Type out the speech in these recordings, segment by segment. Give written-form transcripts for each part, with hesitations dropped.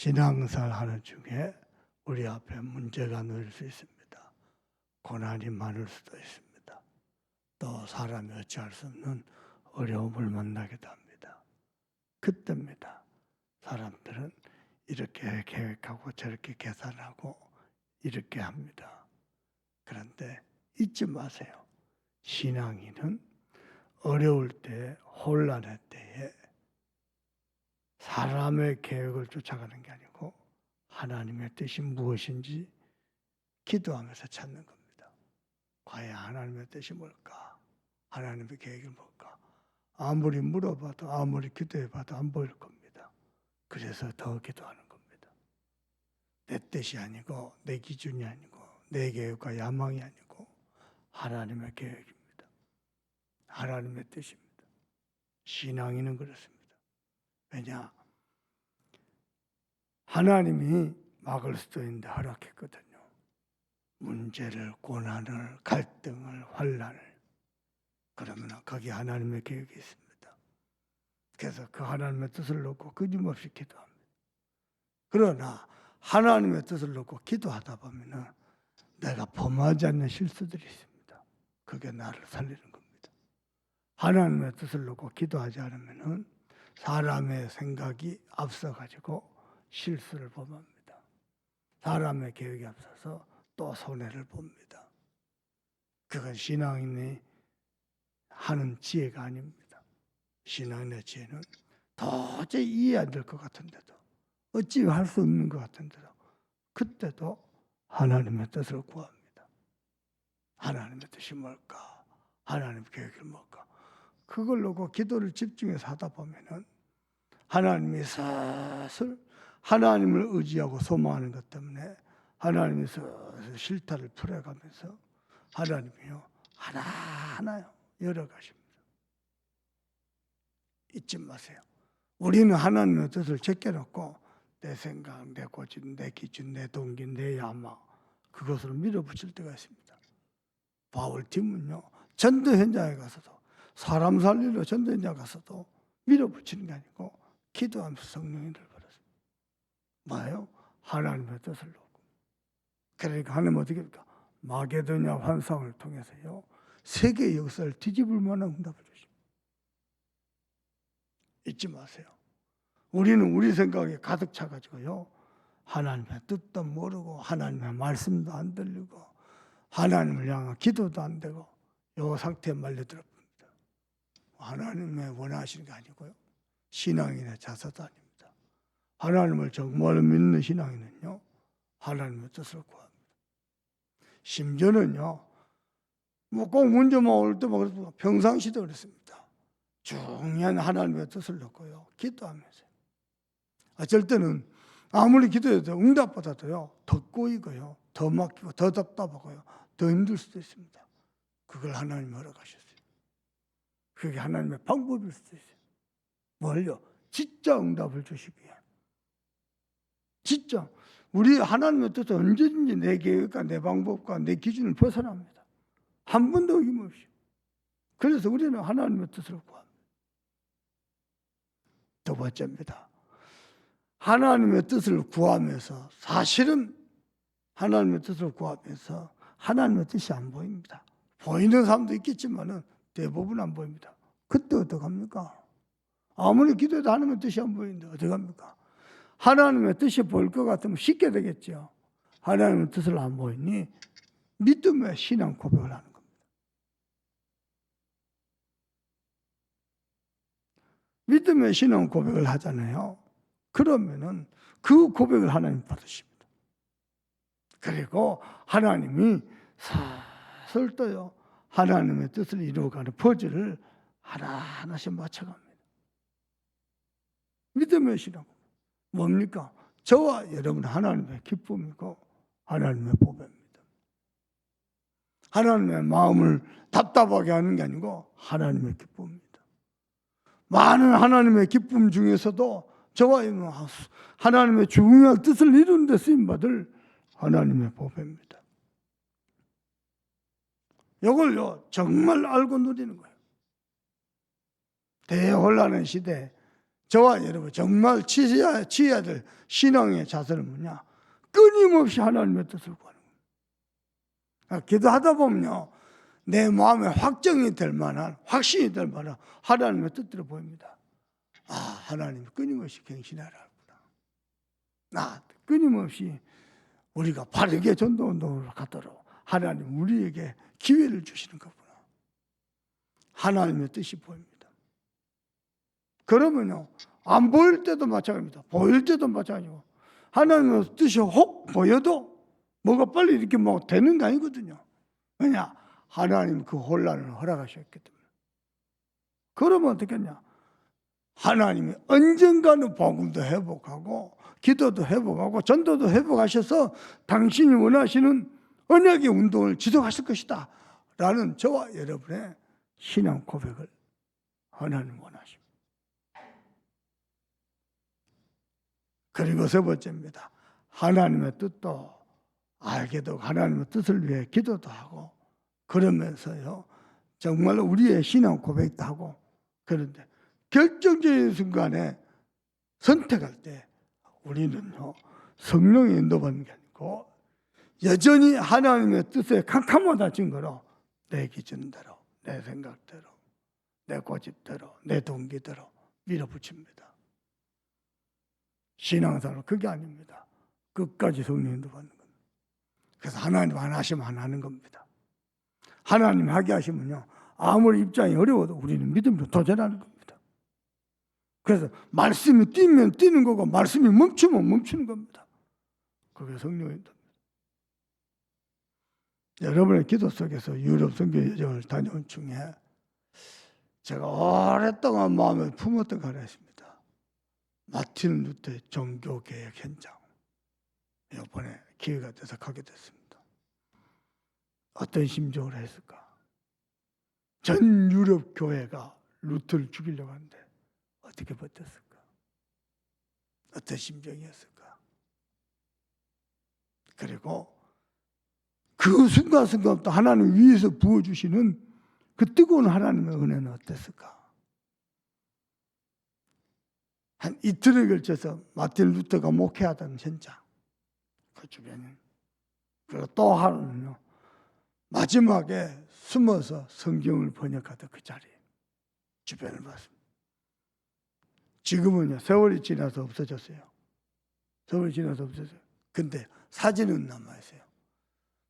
신앙생활 하는 중에 우리 앞에 문제가 놓일 수 있습니다. 고난이 많을 수도 있습니다. 또 사람이 어찌할 수 없는 어려움을 만나기도 합니다. 그때입니다. 사람들은 이렇게 계획하고 저렇게 계산하고 이렇게 합니다. 그런데 잊지 마세요. 신앙인은 어려울 때, 혼란할 때에 사람의 계획을 쫓아가는 게 아니고 하나님의 뜻이 무엇인지 기도하면서 찾는 겁니다. 과연 하나님의 뜻이 뭘까? 하나님의 계획이 뭘까? 아무리 물어봐도 아무리 기도해봐도 안 보일 겁니다. 그래서 더 기도하는 겁니다. 내 뜻이 아니고 내 기준이 아니고 내 계획과 야망이 아니고 하나님의 계획입니다. 하나님의 뜻입니다. 신앙인은 그렇습니다. 왜냐? 하나님이 막을 수도 있는데 허락했거든요. 문제를, 고난을, 갈등을, 환난을. 그러면 거기 하나님의 계획이 있습니다. 그래서 그 하나님의 뜻을 놓고 끊임없이 기도합니다. 그러나 하나님의 뜻을 놓고 기도하다 보면 내가 범하지 않는 실수들이 있습니다. 그게 나를 살리는 겁니다. 하나님의 뜻을 놓고 기도하지 않으면 사람의 생각이 앞서가지고 실수를 범합니다. 사람의 계획이 앞서서 또 손해를 봅니다. 그건 신앙인이 하는 지혜가 아닙니다. 신앙인의 지혜는 도저히 이해 안 될 것 같은데도 어찌 할 수 없는 것 같은데도 그때도 하나님의 뜻을 구합니다. 하나님의 뜻이 뭘까? 하나님의 계획이 뭘까? 그걸 놓고 기도를 집중해서 하다 보면은 하나님이 슬슬 하나님을 의지하고 소망하는 것 때문에 하나님이 슬슬 실타를 풀어가면서 하나님이요 하나하나요 열어가십니다. 잊지 마세요. 우리는 하나님의 뜻을 제껴놓고 내 생각, 내 고집, 내 기준, 내 동기, 내 야망 그것을 밀어붙일 때가 있습니다. 바울 팀은요 전도 현장에 가서도 사람 살리러 전도 현장에 가서도 밀어붙이는 게 아니고 기도하면서 성령이 들어버렸습니다. 뭐예요? 하나님의 뜻을 놓고. 그러니까 하나님 어떻게 할까? 마게도냐 환상을 통해서요 세계 역사를 뒤집을 만한 응답을 주십니다. 잊지 마세요. 우리는 우리 생각에 가득 차가지고요 하나님의 뜻도 모르고 하나님의 말씀도 안 들리고 하나님을 향한 기도도 안 되고 이 상태에 말려들었습니다. 하나님의 원하시는 게 아니고요 신앙인의 자세도 아닙니다. 하나님을 정말 믿는 신앙인은요 하나님의 뜻을 구합니다. 심지어는요 뭐 꼭 문제만 올 때만 평상시도 그렇습니다. 중요한 하나님의 뜻을 놓고요 기도하면서 어쩔 때는 아무리 기도해도 응답보다도요 더 꼬이고요 더 막히고 더 답답하고요 더 힘들 수도 있습니다. 그걸 하나님이 허락하셨어요. 그게 하나님의 방법일 수도 있어요. 뭘요? 진짜 응답을 주시기 위해. 진짜 우리 하나님의 뜻은 언제든지 내 계획과 내 방법과 내 기준을 벗어납니다. 한 번도 어김없이. 그래서 우리는 하나님의 뜻을 구합니다. 두 번째입니다. 하나님의 뜻을 구하면서 사실은 하나님의 뜻을 구하면서 하나님의 뜻이 안 보입니다. 보이는 사람도 있겠지만은 대부분 안 보입니다. 그때 어떡합니까? 아무리 기도해도 하나님의 뜻이 안 보이는데 어떡합니까? 하나님의 뜻이 보일 것 같으면 쉽게 되겠죠. 하나님의 뜻을 안 보이니 믿음의 신앙 고백을 하는 겁니다. 믿음의 신앙 고백을 하잖아요. 그러면은 그 고백을 하나님 받으십니다. 그리고 하나님이 사슬 떠요. 하나님의 뜻을 이루어가는 퍼즐을 하나하나씩 맞춰갑니다. 믿음의 신앙 뭡니까? 저와 여러분 하나님의 기쁨이고 하나님의 보배입니다. 하나님의 마음을 답답하게 하는 게 아니고 하나님의 기쁨입니다. 많은 하나님의 기쁨 중에서도 저와 하나님의 중요한 뜻을 이루는 데 쓰임받을 하나님의 보배입니다. 이걸요 정말 알고 누리는 거예요. 대혼란의 시대 저와 여러분 정말 취해야 될 신앙의 자세는 뭐냐? 끊임없이 하나님의 뜻을 구하는 거예요. 기도하다 보면요, 내 마음에 확정이 될 만한, 확신이 될 만한 하나님의 뜻대로 보입니다. 아, 하나님이 끊임없이 갱신하라구나. 끊임없이 우리가 바르게 전도운동을 가도록 하나님 우리에게 기회를 주시는 거구나. 하나님의 뜻이 보입니다. 그러면요, 안 보일 때도 마찬가지입니다. 보일 때도 마찬가지고, 하나님의 뜻이 혹 보여도 뭐가 빨리 이렇게 뭐 되는 게 아니거든요. 왜냐? 하나님 그 혼란을 허락하셨기 때문에. 그러면 어떻겠냐? 하나님이 언젠가는 복음도 회복하고 기도도 회복하고 전도도 회복하셔서 당신이 원하시는 언약의 운동을 지속하실 것이다 라는 저와 여러분의 신앙 고백을 하나님 원하십니다. 그리고 세 번째입니다. 하나님의 뜻도 알게 되고 하나님의 뜻을 위해 기도도 하고 그러면서요, 정말 우리의 신앙 고백도 하고, 그런데 결정적인 순간에 선택할 때 우리는요, 성령의 인도받는 게 아니고 여전히 하나님의 뜻에 캄캄하다 증거로 내 기준대로, 내 생각대로, 내 고집대로, 내 동기대로 밀어붙입니다. 신앙생활은 그게 아닙니다. 끝까지 성령 인도받는 겁니다. 그래서 하나님 안 하시면 안 하는 겁니다. 하나님 하게 하시면요, 아무리 입장이 어려워도 우리는 믿음으로 도전하는 겁니다. 그래서 말씀이 뛰면 뛰는 거고 말씀이 멈추면 멈추는 겁니다. 그게 성령의 인도입니다. 여러분의 기도 속에서 유럽 선교 여정을 다녀온 중에 제가 오랫동안 마음에 품었던 거 하나 있습니다. 마틴 루터의 종교개혁 현장. 이번에 기회가 돼서 가게 됐습니다. 어떤 심정으로 했을까? 전 유럽 교회가 루터를 죽이려고 하는데 어떻게 버텼을까? 어떤 심정이었을까? 그리고 그 순간순간부터 하나님 위에서 부어주시는 그 뜨거운 하나님의 은혜는 어땠을까? 한 이틀에 걸쳐서 마틴 루터가 목회하던 현장, 그 주변에. 그리고 또 하나는요, 마지막에 숨어서 성경을 번역하던 그 자리, 주변을 봤습니다. 지금은요, 세월이 지나서 없어졌어요. 세월이 지나서 없어졌어요. 근데 사진은 남아있어요.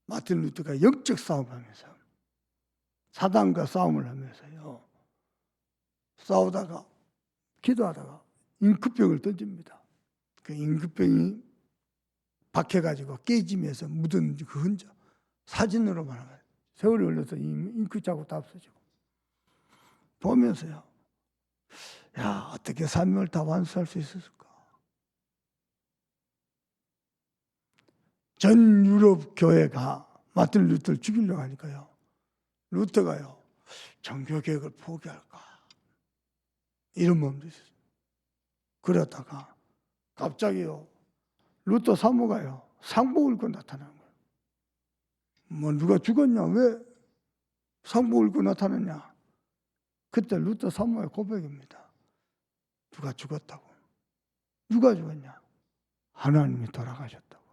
마틴 루터가 영적 싸움하면서, 사단과 싸움을 하면서요, 싸우다가, 기도하다가 잉크병을 던집니다. 그 잉크병이 박혀가지고 깨지면서 묻은 그 흔적, 사진으로만 하면 세월이 흘러서 잉크 자국 다 없어지고, 보면서요, 야, 어떻게 사명을 다 완수할 수 있었을까? 전 유럽 교회가 마틴 루터를 죽이려고 하니까요, 루터가요, 종교개혁을 포기할까? 이런 마음도 있었어요. 그러다가 갑자기요, 루터 사모가요, 상복을 입고 나타나는 거예요. 뭐 누가 죽었냐? 왜 상복을 입고 나타났냐? 그때 루터 사모의 고백입니다. 누가 죽었다고. 누가 죽었냐? 하나님이 돌아가셨다고.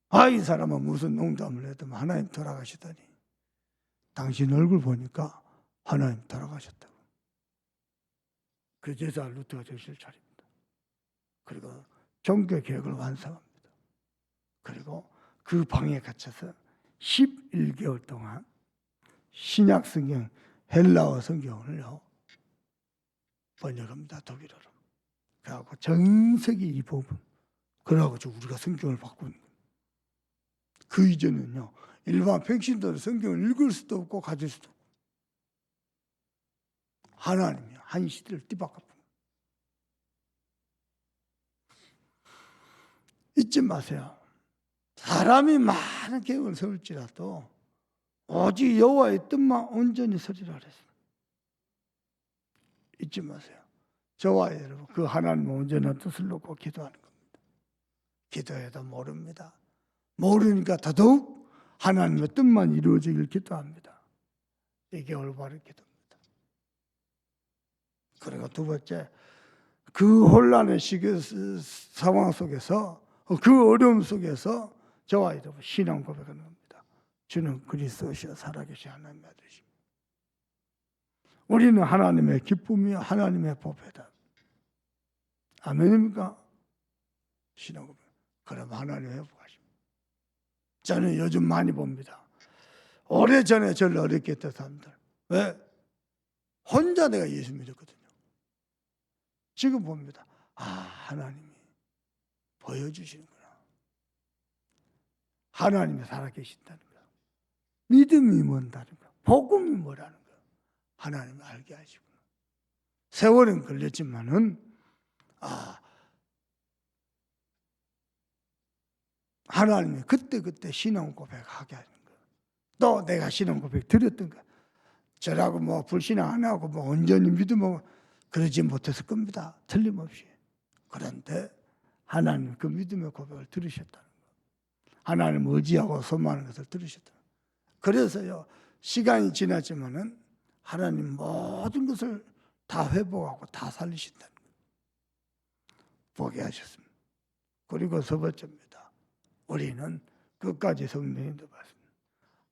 아, 이 사람은 무슨 농담을 해도 하나님 돌아가시다니. 당신 얼굴 보니까 하나님 돌아가셨다고. 그제서 루터가 정신을 차립니다. 그리고 종교개혁을 완성합니다. 그리고 그 방에 갇혀서 11개월 동안 신약 성경, 헬라어 성경을요, 번역합니다. 독일어로. 그래갖고 전 세계 이 부분, 그래가지고 우리가 성경을 바꾸는 거예요. 그 이전은요, 일반 백신들은 성경을 읽을 수도 없고 가질 수도 없고, 하나님이 한 시대를 뒤바꿔. 잊지 마세요. 사람이 많은 계획을 세울지라도 오직 여호와의 뜻만 온전히 서리라 그랬어요. 잊지 마세요. 저와 여러분, 그 하나님의 온전한 뜻을 놓고 기도하는 겁니다. 기도해도 모릅니다. 모르니까 더더욱 하나님의 뜻만 이루어지길 기도합니다. 이게 올바른 기도입니다. 그리고 두 번째, 그 혼란의 상황 속에서, 그 어려움 속에서 저와 여러분 신앙 고백하는 겁니다. 주는 그리스도시여 살아계신 하나님의 아들이십니다. 우리는 하나님의 기쁨이요 하나님의 복이다. 아멘입니까? 신앙 고백. 그럼 하나님 회복하십니다. 저는 요즘 많이 봅니다. 오래전에 저를 어렵게 했던 사람들. 왜? 혼자 내가 예수 믿었거든요. 지금 봅니다. 아, 하나님이 보여주시는구나. 하나님이 살아계신다는 거. 믿음이 뭔다는 거. 복음이 뭐라는 거. 하나님이 알게 하시구나. 세월은 걸렸지만은, 하나님이 그때그때 신앙 고백하게 하는 거. 또 내가 신앙 고백 드렸던 거. 저라고 뭐 불신앙 안 하고 뭐 온전히 믿으면 그러지 못했을 겁니다. 틀림없이. 그런데 하나님 그 믿음의 고백을 들으셨다는 거. 하나님 의지하고 소망하는 것을 들으셨다는 거. 그래서요, 시간이 지났지만은 하나님 모든 것을 다 회복하고 다 살리신다는 거. 보게 하셨습니다. 그리고 세 번째입니다. 우리는 끝까지 성령의 인도 받습니다.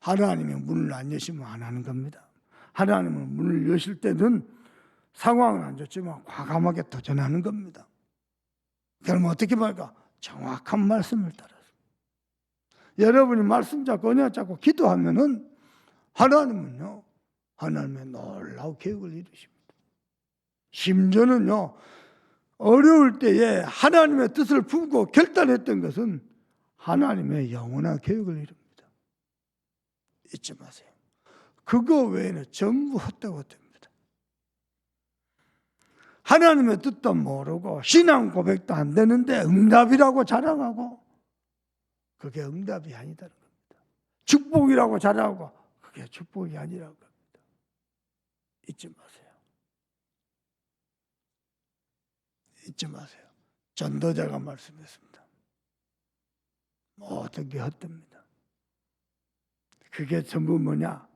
하나님의 문을 안 여시면 안 하는 겁니다. 하나님은 문을 여실 때는 상황은 안 좋지만 과감하게 도전하는 겁니다. 그러면 어떻게 말까? 정확한 말씀을 따라서. 여러분이 말씀 잡고 언약 잡고 기도하면은 하나님은요, 하나님의 놀라운 계획을 이루십니다. 심지어는요, 어려울 때에 하나님의 뜻을 품고 결단했던 것은 하나님의 영원한 계획을 이룹니다. 잊지 마세요. 그거 외에는 전부 헛되고헛됩니다. 하나님의 뜻도 모르고 신앙 고백도 안 되는데 응답이라고 자랑하고 그게 응답이 아니다는 겁니다. 축복이라고 자랑하고 그게 축복이 아니라는 겁니다. 잊지 마세요. 잊지 마세요. 전도자가 말씀했습니다. 모든 게 헛됩니다. 그게 전부 뭐냐?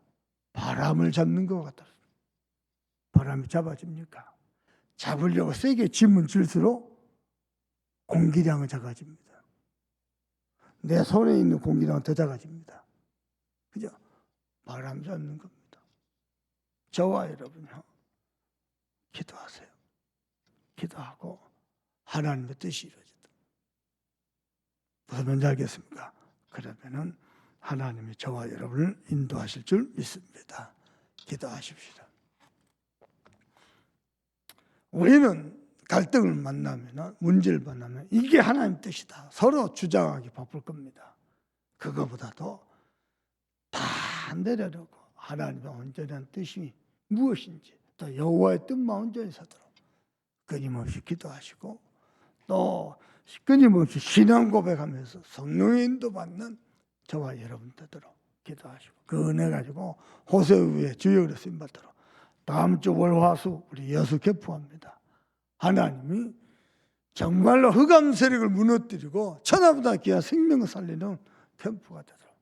바람을 잡는 것 같다. 바람이 잡아집니까? 잡으려고 세게 짐을 질수록 공기량은 작아집니다. 내 손에 있는 공기량은 더 작아집니다. 그죠? 바람 잡는 겁니다. 저와 여러분요, 기도하세요. 기도하고 하나님의 뜻이 이루어진다. 무슨 말인지 알겠습니까? 그러면은 하나님이 저와 여러분을 인도하실 줄 믿습니다. 기도하십시다. 우리는 갈등을 만나면, 문제를 만나면 이게 하나님 뜻이다. 서로 주장하기 바쁠 겁니다. 그거보다도 다 내려놓고 하나님의 온전한 뜻이 무엇인지, 또 여호와의 뜻만 온전히 서도록 끊임없이 기도하시고, 또 끊임없이 신앙 고백하면서 성령의 인도받는 저와 여러분 되도록 기도하시고, 그 은혜 가지고 호세우의 주역으로 쓰임받도록 다음 주 월화수 우리 여수 개포합니다. 하나님이 정말로 흑암 세력을 무너뜨리고 천하보다 귀한 생명을 살리는 캠프가 되도록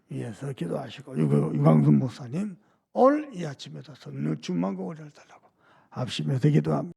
위해서 기도하시고, 유광순 목사님 오늘 이 아침에도 성령 충만과 은혜를 달라고 합심해서 기도합니다.